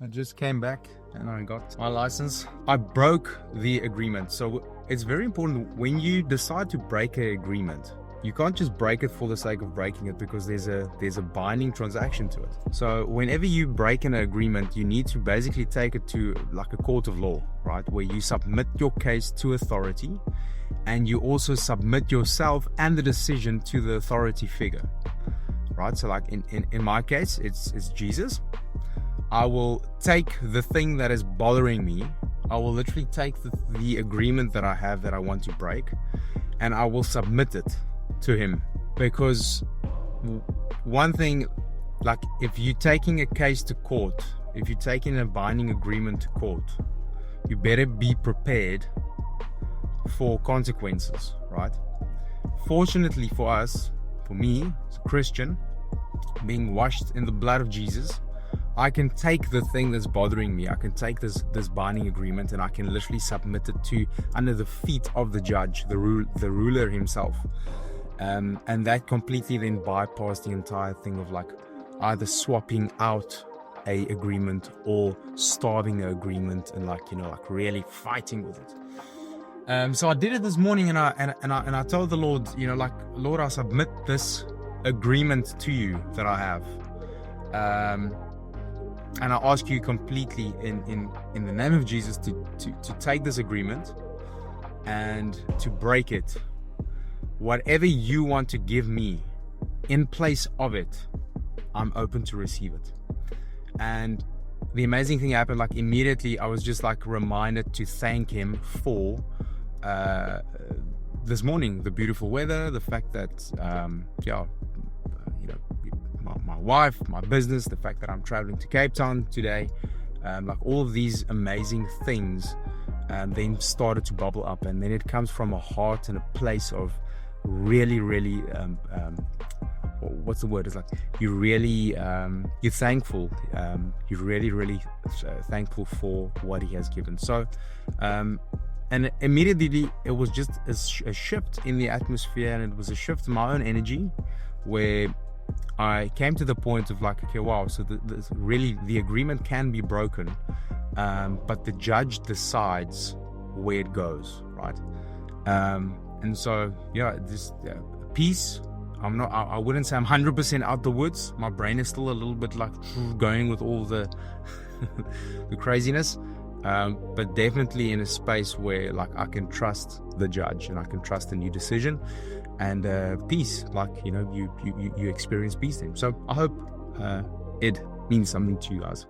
I just came back and I got my license. I broke the agreement. So it's very important when you decide to break an agreement, you can't just break it for the sake of breaking it, because there's a binding transaction to it. So whenever you break an agreement, you need to basically take it to like a court of law, right? Where you submit your case to authority, and you also submit yourself and the decision to the authority figure, right? So like in my case, it's Jesus. I will take the thing that is bothering me. I will literally take the agreement that I have that I want to break, and I will submit it to him. Because one thing, like if you're taking a case to court, if you're taking a binding agreement to court, you better be prepared for consequences, right? Fortunately for us, for me as a Christian, being washed in the blood of Jesus, I can take the thing that's bothering me, I can take this binding agreement, and I can literally submit it to under the feet of the judge, the ruler himself. And that completely then bypassed the entire thing of like either swapping out a agreement or starving the agreement and like really fighting with it. So I did it this morning, and I told the Lord, like, Lord, I submit this agreement to you that I have. And I ask you completely in the name of Jesus to take this agreement and to break it. Whatever you want to give me in place of it, I'm open to receive it. And the amazing thing happened, like immediately I was just like reminded to thank him for this morning, the beautiful weather, the fact that my wife, my business, the fact that I'm traveling to Cape Town today, like all of these amazing things then started to bubble up. And then it comes from a heart and a place of really what's the word, it's like you're really you're thankful, you're really thankful for what he has given. So and immediately it was just a shift in the atmosphere, and it was a shift in my own energy, where I came to the point of like, okay, wow, so really the agreement can be broken, but the judge decides where it goes, right? And so this peace. I wouldn't say I'm 100% out the woods. My brain is still a little bit like going with all the the craziness, but definitely in a space where like I can trust the judge and I can trust a new decision. And peace, like you experience peace then. So I hope it means something to you guys.